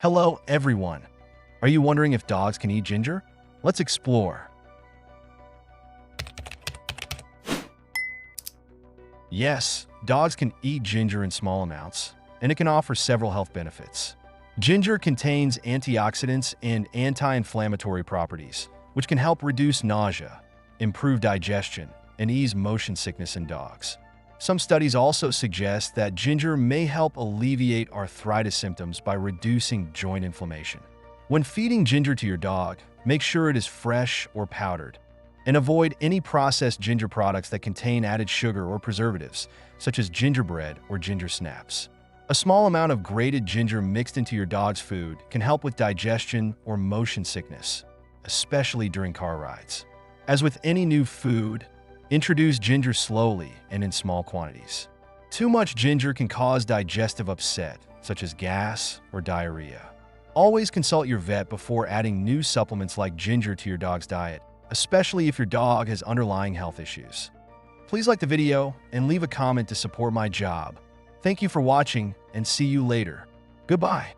Hello, everyone. Are you wondering if dogs can eat ginger? Let's explore. Yes, dogs can eat ginger in small amounts, and it can offer several health benefits. Ginger contains antioxidants and anti-inflammatory properties, which can help reduce nausea, improve digestion, and ease motion sickness in dogs. Some studies also suggest that ginger may help alleviate arthritis symptoms by reducing joint inflammation. When feeding ginger to your dog, make sure it is fresh or powdered, and avoid any processed ginger products that contain added sugar or preservatives, such as gingerbread or ginger snaps. A small amount of grated ginger mixed into your dog's food can help with digestion or motion sickness, especially during car rides. As with any new food, introduce ginger slowly and in small quantities. Too much ginger can cause digestive upset, such as gas or diarrhea. Always consult your vet before adding new supplements like ginger to your dog's diet, especially if your dog has underlying health issues. Please like the video and leave a comment to support my job. Thank you for watching and see you later. Goodbye.